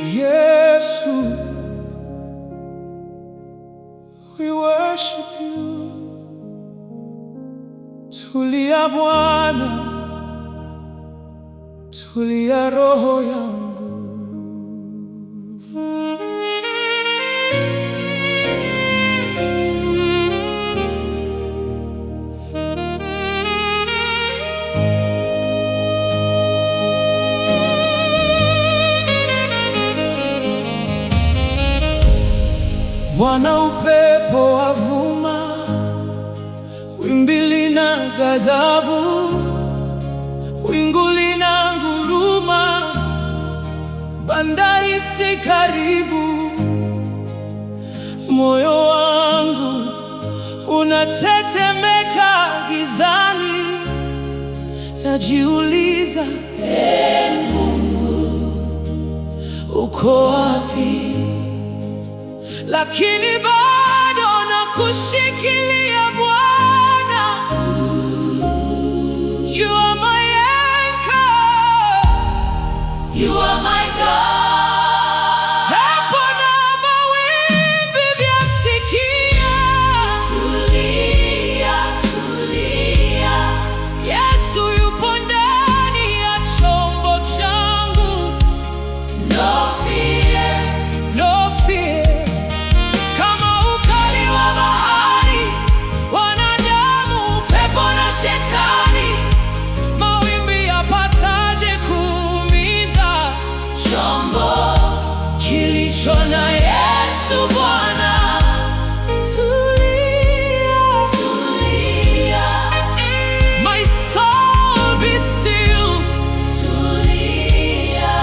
Yesu, we worship you. Tulia Bwana, tulia roho yangu. Bwana, upepo wavuma, wimbi lina ghadhabu, wingu lina nguruma, bandari si karibu. Moyo wangu unatetemeka gizani, najiuliza, Mungu uko wapi? Lakini bado nakushikilia Bwana. You are my anchor, you are my God. Pepo na mawimbi vyasikia, tulia, tulia. Yesu yupo ndani ya chombo changu. No fear, no fear. Kilicho na Yesu Bwana, tulia, tulia. My soul be still, tulia.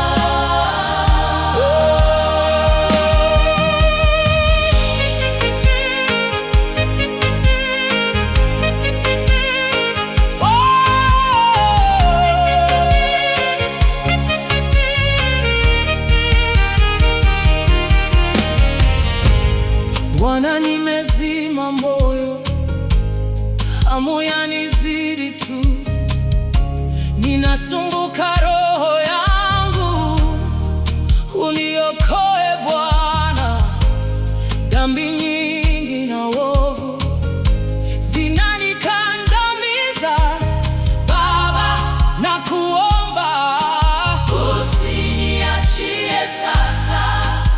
Bwana, nimezima moyo, hamu yanizidi tu, ninasumbuka roho yangu, uniokoe Bwana. Dhambi nyingi na wovu zinanikandamiza, Baba, nakuomba usiniachie sasa.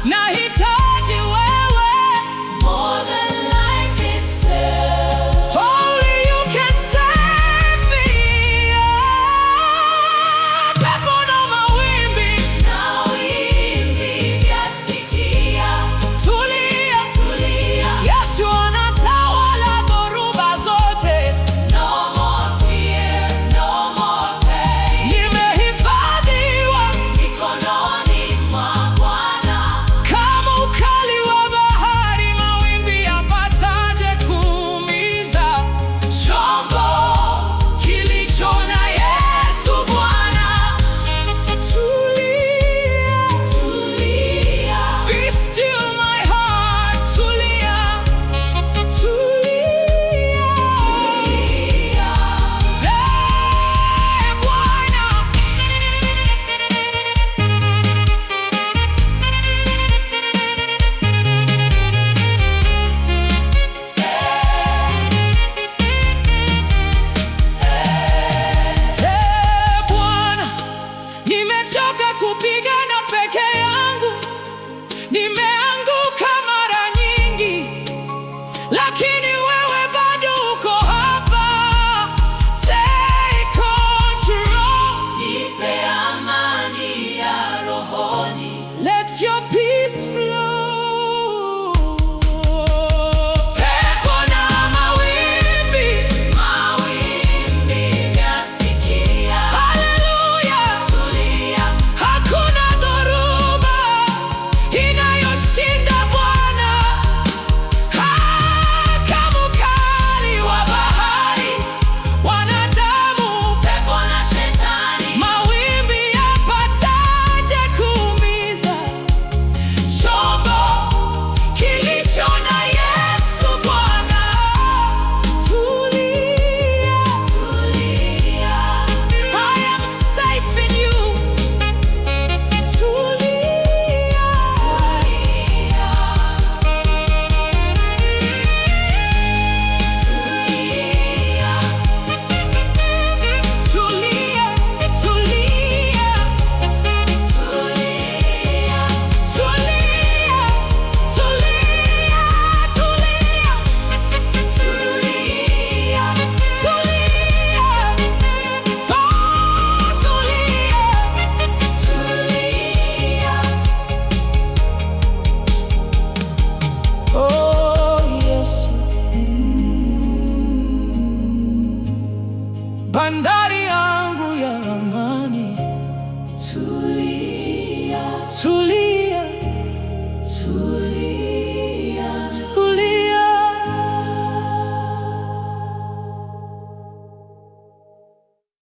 Nahitaji wewe more than life itself. Only you can save me. Pepo na mawimbi vyasikia, tulia, tulia. Yesu anatawala dhoruba zote. No more fear, no more pain. Nimehifadhiwa mikononi mwa Bwana. Kama ukali wa bahari, mawimbi yapataje kuumiza chombo kilicho na Yesu Bwana? Tulia, tulia. Be still my heart, tulia, tulia, tulia. Bwana. Bwana, nimechoka kupigana peke yangu, nimeanguka mara nyingi, lakini wewe bado uko hapa. Take control, nipe amani ya rohoni. Let your peace flow. Pepo na mawimbi vyasikia. Hallelujah, tulia. Hakuna dhoruba inayoshinda Bwana. bandari